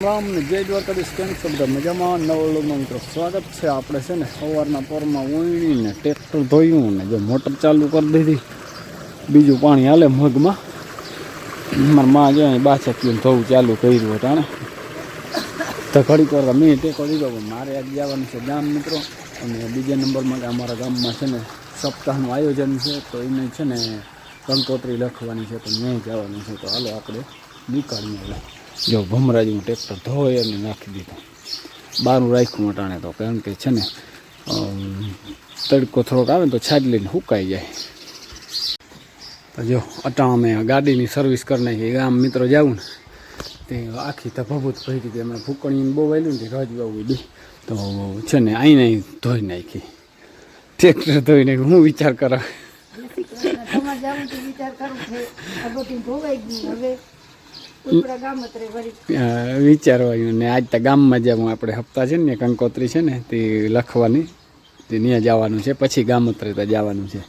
રામ ને જય દ્વારકાધીશ. કેમ છો બધા મજામાં? નવલોમાં મિત્રો સ્વાગત છે. આપણે છે ને સવારના પોરમાં વીણીને ટ્રેક્ટર ધોયું ને જો મોટર ચાલુ કરી દીધી, બીજું પાણી હાલે મગમાં. મારા માં જો બાછકીને ધોવું ચાલુ કર્યું હતા ને તો ઘડીક વાર મેં ટેકો દીધો. મારે આજ જવાનું છે ગામ મિત્રો, અને બીજા નંબરમાં કે અમારા ગામમાં છે ને સપ્તાહનું આયોજન છે, તો એને છે ને કંકોત્રી લખવાની છે, તો મેં જવાનું છે. તો હાલો આપણે નીકળીએ. જો ભમરાજીનું ટ્રેક્ટર ધોઈ અને નાખી દીધું, બારું રાખ્યું મટાણે તો, કારણ કે છે ને તડકો થોડોક આવે ને તો છાજલીને સુકાઈ જાય. તો જો અટાણ અમે ગાડીની સર્વિસ કરી નાખી. ગામ મિત્રો જાવું ને તે આખી તફાવત ભરી હતી, એમણે ફૂકણીને બહુ વાયલું ને રજવાવું બી, તો છે ને અહીં ધોઈ નાખી, ટ્રેક્ટર ધોઈ નાખ્યું. હું વિચાર કરા વિચારવાયું ને આજ તો ગામમાં જવું. આપણે હપ્તા છે ને કંકોત્રી છે ને તે લખવાની, તે ત્યાં જવાનું છે, પછી ગામત્રે તો જવાનું છે.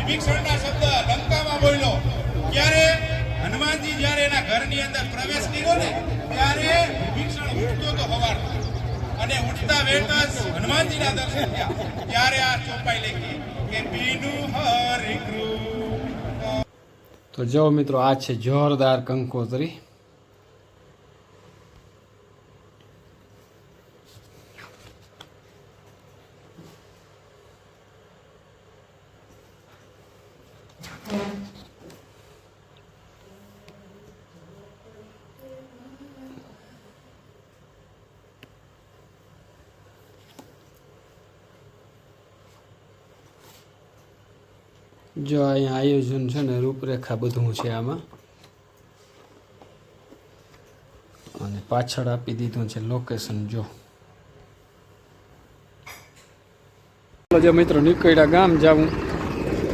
વિભીષણના શબ્દ લંકામાં બોલ્યો ત્યારે હનુમાનજી જ્યારે એના ઘરની અંદર પ્રવેશ કર્યો ને ત્યારે વિભીષણ ઉઠતો તો હવારમાં, અને ઉઠતા વેત જ હનુમાનજીના દર્શન થયા. ત્યારે આ ચોપાઈ લખી કે બીનું હરિ કૃપા. તો જો મિત્રો, આ છે જોરદાર કંકોત્રી. જો અહીંયા આયોજન છે ને રૂપરેખા બધું છે આમાં, અને પાછળ આપી દીધું છે લોકેશન. જો મિત્રો નીકળ્યા ગામ જાવું,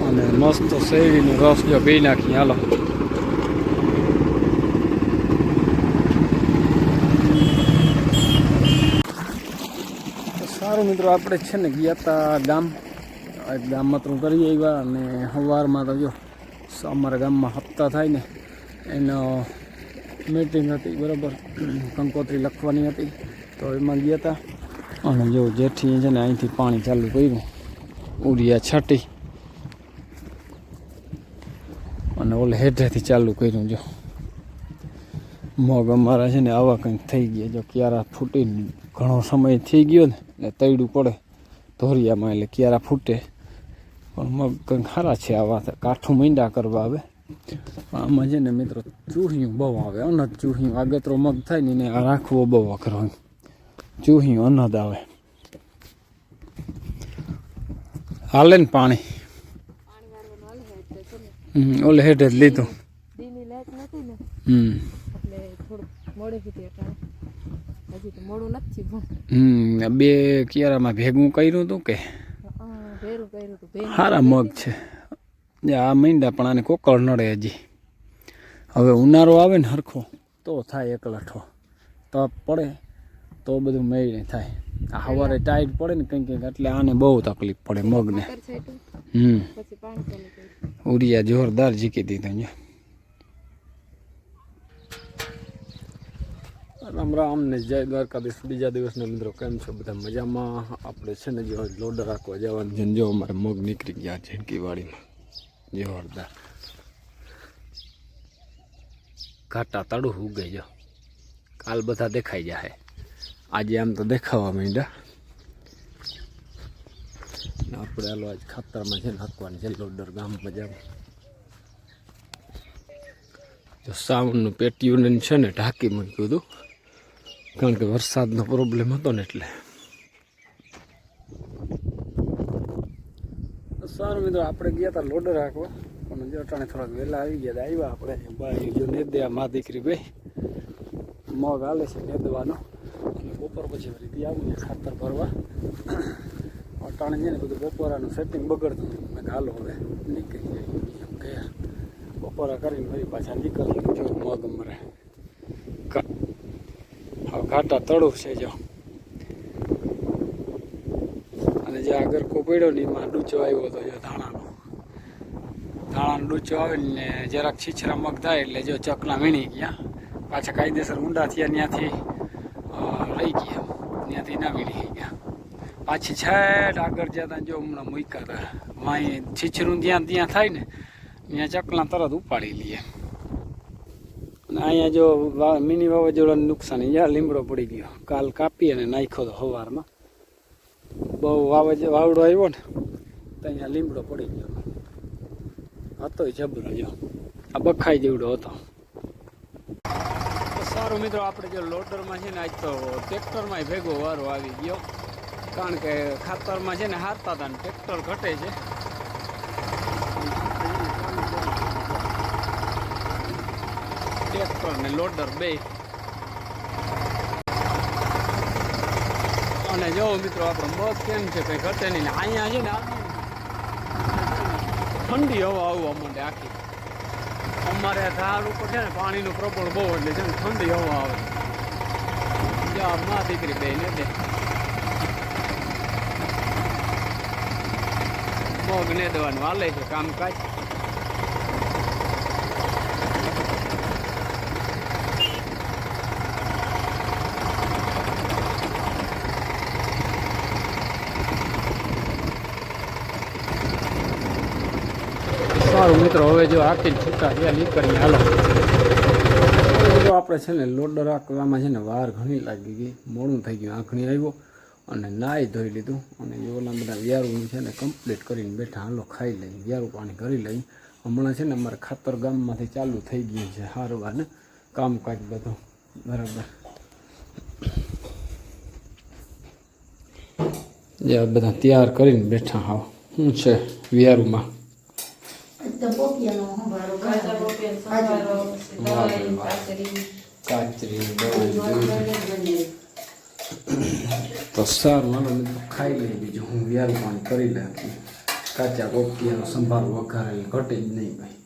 અને મસ્ત શેરડીનો રસ જો પી નાખી. હાલો સારું મિત્રો, આપણે છે ને ગયા હતા ગામમાં તો કરી આવ્યા, અને સવારમાં તો જો અમારા ગામમાં હપ્તા થાય ને એનો મીટિંગ હતી, બરાબર, કંકોત્રી લખવાની હતી, તો એમાં ગયા હતા. અને જો જેઠી છે ને અહીંથી પાણી ચાલુ કર્યું, ઉડિયા છાંટી, અને ઓલે હેઠેથી ચાલુ કર્યું. જો મગ અમારા છે ને આવા કંઈક થઈ ગયા. જો ક્યારા ફૂટીને ઘણો સમય થઈ ગયો ને એટલે તૈડું પડે ધોરિયામાં, એટલે ક્યારા ફૂટે. પણ મગ કંઈક સારા છે, આવા કાઠું મીંડા કરવા આવે. આમાં છે ને મિત્રો ચૂહિયું બહુ આવે, અનદ ચૂહિયું. આગતરો મગ થાય ને એને આ રાખવો બહુ અઘરો, ચૂહિયું અનદ આવે. હાલે ને પાણી ઓલે હેઠે જ લીધું. બે કિયારામાં ભેગું કર્યું હતું કે સારા મગ છે. આ મીંડા પણ આને કોકળ નડે હજી. હવે ઉનાળો આવે ને હરખો તો થાય એકલઠો, તપ પડે તો બધું મેળે થાય. આ સવારે ટાઈટ પડે ને કંઈક એટલે આને બહુ તકલીફ પડે મગને. ઉડિયા જોરદાર જીકી દીધું. રામ રામ ને જય દ્વારકાધીશ. બીજા દિવસના મિત્રો કેમ છો બધા મજામાં? આપણે છે ને જો લોડર રાખવા જવાનું છે. જો અમારે મગ નીકળી ગયા ઝીણકીવાડીમાં, જોરદાર ઘાટા તળું ઉગે. જો કાલ બધા દેખાઈ જાય, આજે આમ તો દેખાવા માંડ્યા. આપણે હાલો આજ ખાતરમાં છે ને હાંકવાની છે લોડર ગામમાં જાવ. જો સાવનનું પેટીયું છે ને ઢાંકી મૂક્યું હતું, કારણ કે વરસાદનો પ્રોબ્લેમ હતો ને એટલે. સારું મિત્રો, આપણે ગયા હતા લોડર રાખવા, પણ જો અટાણે થોડાક વહેલા આવી ગયા. આવ્યા આપણે બાઈ જો નેદ્યા મા દીકરી બે મગ હાલે છે નેદવાનો, અને બપોર પછી ફરીથી આવીને ખાતર ભરવા. અટાણે છે ને બધું બપોરાનું સેટિંગ બગડતું. મેં હાલો હવે નીકળી જાય. બપોરા કરીને ફરી પાછા નીકળી જો મગ મરે હવે ઘાટા તળું છે જો. અને જે આગળ કોપડ્યો ને એમાં ડૂચો આવ્યો હતો જો ધાણાનો ડૂચો આવે ને જરાક છીછરા મગ થાય એટલે જો ચકલા વીણી ગયા પાછા કાયદેસર ઊંડા થયા ત્યાંથી લઈ ગયા ત્યાંથી ના વીણી ગયા પાછી છેટ આગળ જતા જો હમણાં મૂક્યા હતા માય છીછરું ત્યાં થાય ને ત્યાં ચકલા તરત ઉપાડી લઈએ. અને અહીંયા જો મિની વાવાઝોડાનું નુકસાન જ્યાં લીમડો પડી ગયો કાલ કાપી અને નાખ્યો હતો સવારમાં બહુ વાવડો આવ્યો ને તો અહીંયા લીમડો પડી ગયો હતો જબરો જો આ બખાઈ જેવડો હતો. સારું મિત્રો આપણે જો લોડરમાં છે ને આજ તો ટ્રેક્ટરમાં ભેગો વારો આવી ગયો કારણ કે ખાતરમાં છે ને હારતા હતા ને ટ્રેક્ટર ઘટે છે. ટ્રેક્ટર ને લોડર બે અને જો મિત્રો આપણો મગ કેમ છે કંઈ ઘટે નહીં ને અહીંયા છે ને ઠંડી હવા આવવા માંડે આખી અમારે ધાર ઉપર છે ને પાણીનું પ્રબળ બહુ એટલે છે ને ઠંડી હવા આવે જ્યાં માં દીકરી બે ને મગ ને દેવાનું હાલે છે કામકાજ. સારું મિત્રો હવે જો આખી છૂટા ત્યાં નીકળીએ હાલો. જો આપણે છે ને લોડર રાખવામાં છે ને વાર ઘણી લાગી ગઈ મોડું થઈ ગયું આંખણી આવ્યો અને નાહી ધોઈ લીધું અને એ ઓલા બધા વ્યારું છે ને કમ્પ્લીટ કરીને બેઠા હાલો ખાઈ લઈ વ્યારું પાણી કરી લઈ. હમણાં છે ને અમારે ખાતર ગામમાંથી ચાલુ થઈ ગયું છે હારવાર ને કામકાજ બધું બરાબર. જે બધા તૈયાર કરીને બેઠા હાવ શું છે વ્યારુમાં તો સારું હાલો ખાઈ લઈ બીજું હું વ્યારું પાણી કરી લે કાચા પોપિયાનો સંભાળ વઘારેલ ઘટે જ નહીં ભાઈ.